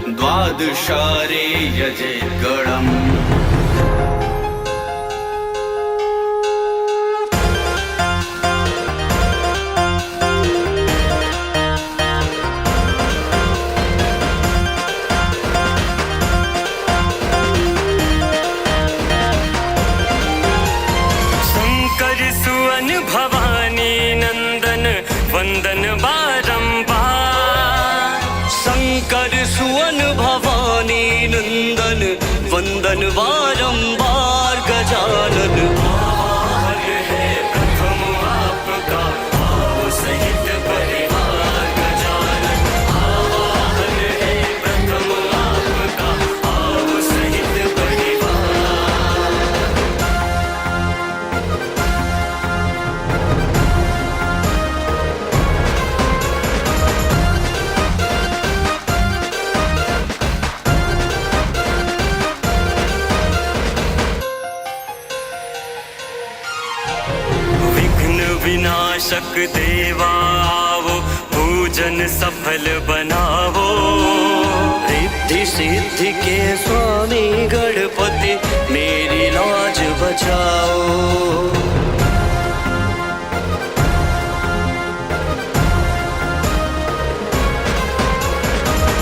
द्वादशारे यजेद्गणम्। शंकर सुवन भवानी नंदन वंदन बारंबार गजानन। आभार है प्रथम आपका भाव सहित परिवार गजानन। आभार है प्रथम आपका भाव सहित परिवार। विघ्न विनाशक देवा आवो पूजन सफल बनावो। रिद्धि सिद्धि के स्वामी गणपति मेरी लाज बचाओ।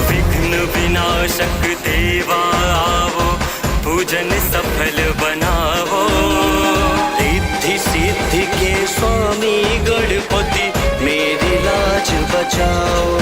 विघ्न विनाशक देवा आवो पूजन सफल बनावो। रिद्धि सिद्धि के स्वामी गणपति मेरी लाज बचाओ।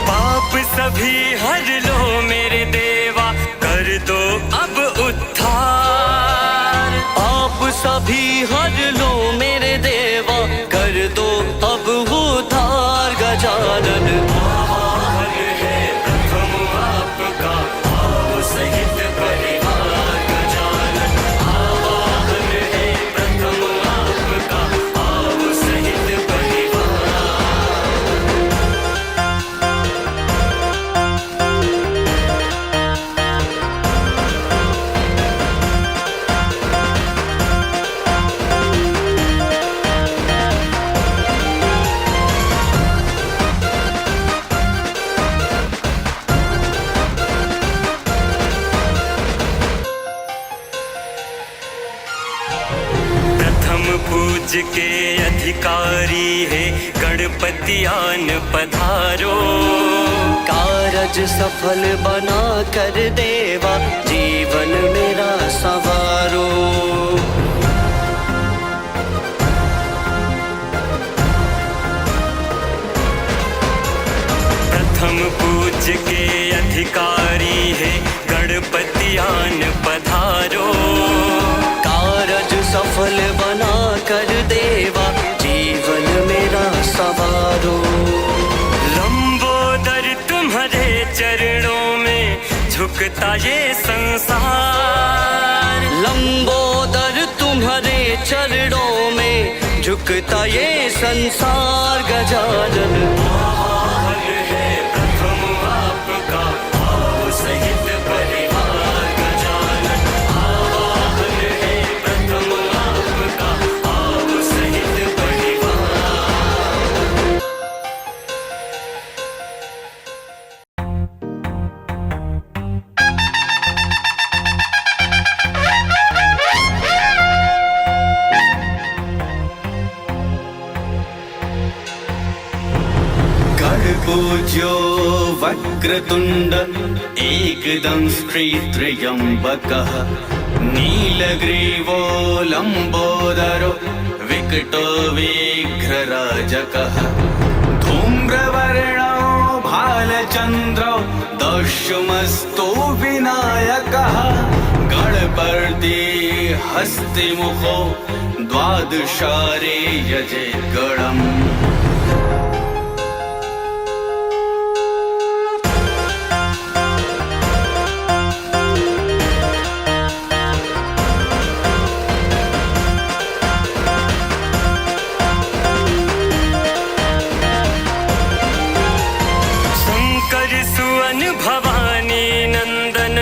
पाप सभी हर लो मेरे देवा कर दो अब उद्धार। आप सभी हर लो मेरे देवा कर दो अब उद्धार गजानन। आभार है प्रथम आपका भाव सहित परिवार गजानन। आभार है प्रथम आपका भाव सहित परिवार। प्रथम पूज्य के अधिकारी है गणपति आन पधारो। कारज सफल बना कर देवा जीवन मेरा सवारो। प्रथम पूज्य के अधिकारी है गणपति आन पधारो। कारज सफल बना कर देवा जीवन मेरा सवारो। लंबोदर तुम्हारे चरणों में झुकता ये संसार। लंबोदर तुम्हारे चरणों में झुकता ये संसार गजानन। आभार है प्रथम आपका भाव सहित परिवार गजानन। आभार है प्रथम आपका भाव सहित परिवार। पूज्यो वक्रतुंड एकदं श्रीत्र्यंबकः नीलग्रीवो लंबोदरो विकटो विघ्नराजकः धूम्रवर्णो भालचंद्रो दशमस्तो विनायकः गणपति हस्तिमुखो द्वादशारे यजे गणम्। भवानी नंदन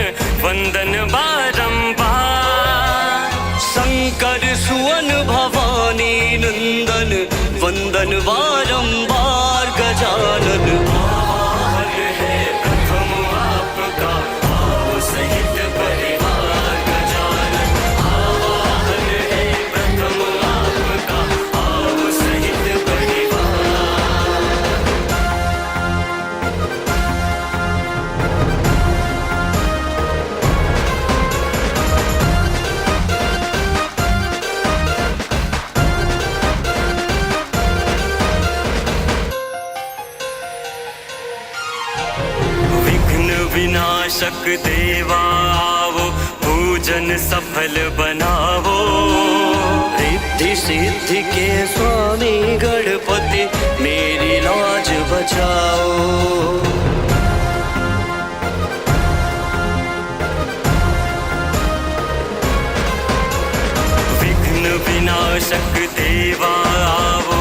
वंदन बारंबार। शंकर सुवन भवानी नंदन वंदन बारंबार गजानन। आभार है प्रथम आपका भाव सहित परिवार गजानन। आभार है प्रथम आपका भाव सहित परिवार। विनाशक देवा आवो, पूजन सफल बनावो। रिद्धि सिद्धि के स्वामी गणपति मेरी लाज बचाओ। विघ्न विनाशक देवा आवो,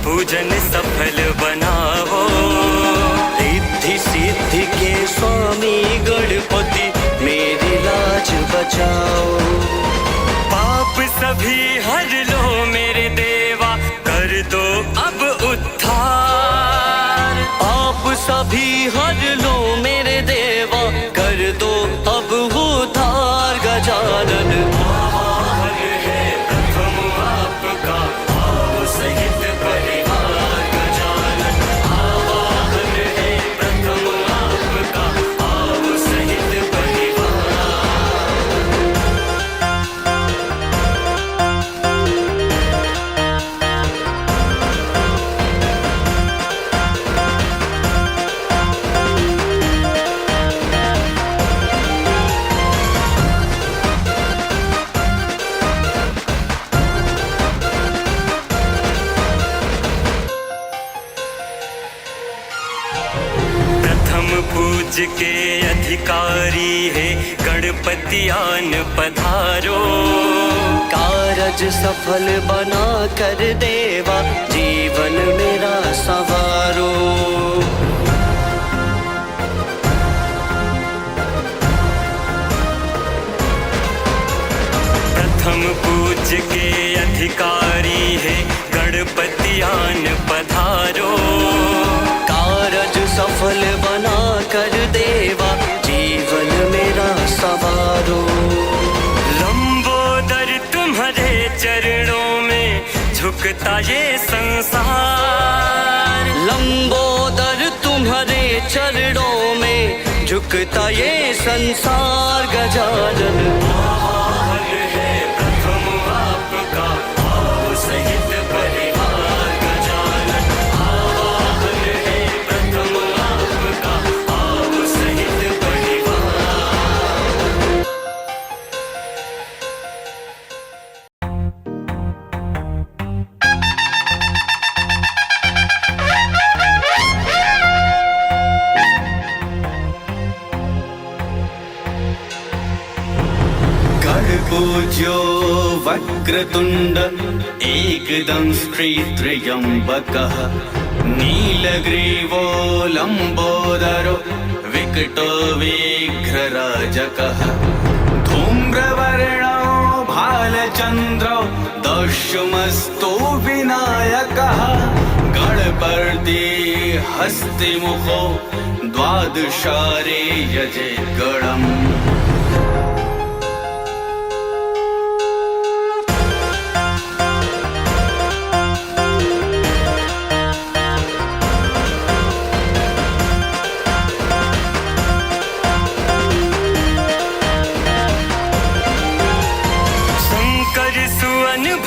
पूजन सफल बनावो। रिद्धि सिद्धि के स्वामी गणपति मेरी लाज बचाओ। पाप सभी हर लो मेरे देवा, कर दो अब उद्धार। आप सभी हर लो मेरे देवा, कर दो अब उद्धार। गजानन आवाहन है प्रथम आपका, आओ सहित परिवार। गजानन आवाहन है प्रथम आपका, आओ सहित परिवार। प्रथम पूज के अधिकारी है गणपति आन पधारो। कारज सफल बना कर देवा, जीवन मेरा संवारो। प्रथम पूज के अधिकारी है गणपति आन पधारो। कारज सफल बना कर देवा, जीवन मेरा संवारो। लंबोदर तुम्हारे चरणों में झुकता ये संसार। लंबोदर तुम्हारे चरणों में झुकता ये संसार। गजानन आवाहन है प्रथम आपका, आओ सहित परिवार। गजानन आवाहन है प्रथम आपका, आओ सहित परिवार। पूज्यो वक्रतुंड एकदं श्रीत्र्यंबकः, नीलग्रीवो लंबोदरो विकटो विघ्नराजकः। धूम्रवर्णो भालचंद्रो दशमस्तो विनायकः। गणपति हस्तिमुखो द्वादशारे यजेत् गणम्।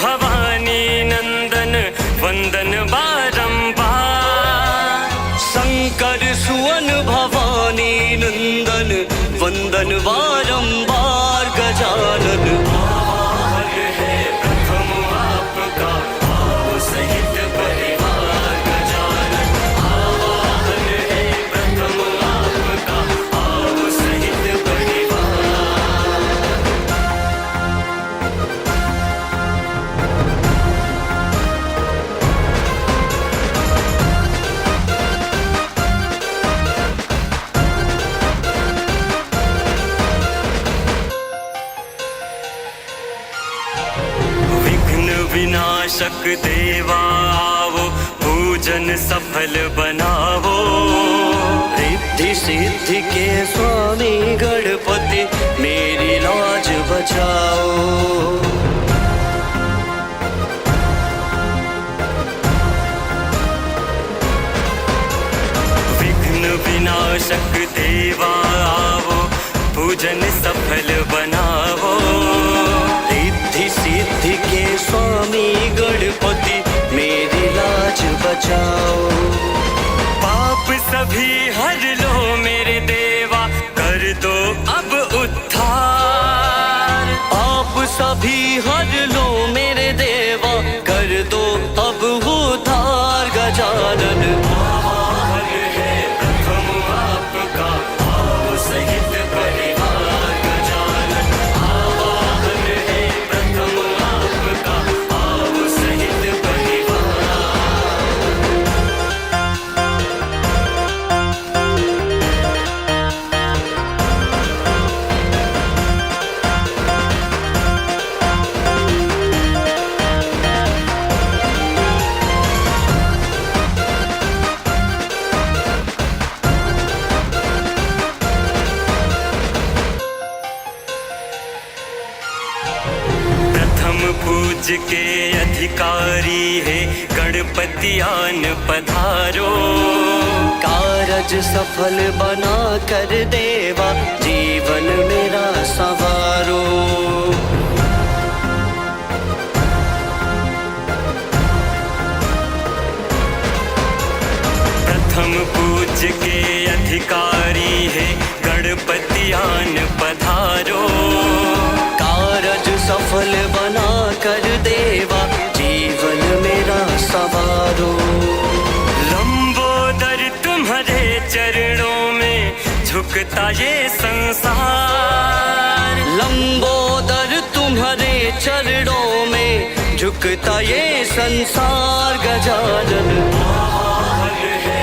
भवानी नंदन वंदन बारंबार। शंकर सुवन भवानी नंदन वंदन बारंबार। गजानन आवाहन है प्रथम आपका, आओ सहित परिवार। गजानन आवाहन है प्रथम आपका, आओ सहित परिवार। विनाशक देवा आवो, पूजन सफल बनावो। रिद्धि सिद्धि के स्वामी गणपति मेरी लाज बचाओ। विघ्न विनाशक देवा आवो, पूजन सफल बनावो। रिद्धि सिद्धि के स्वामी गणपति मेरी लाज बचाओ। पाप सभी हर लो मेरे देवा, सभी हर लो मेरे देवा, कर दो अब उद्धार गजानन। आवाहन है प्रथम आपका, आओ सहित परिवार गजानन। आवाहन है प्रथम आपका, आओ सहित परिवार। प्रथम पूज के अधिकारी है गणपति आन पधारो। कारज सफल बना कर देवा, जीवन मेरा संवारो। प्रथम पूज के अधिकारी है गणपति आन पधारो। कारज सफल बना कर देवा, जीवन मेरा संवारो। लंबोदर तुम्हारे चरणों में झुकता ये संसार। लंबोदर तुम्हारे चरणों में झुकता ये संसार गजानन। आवाहन है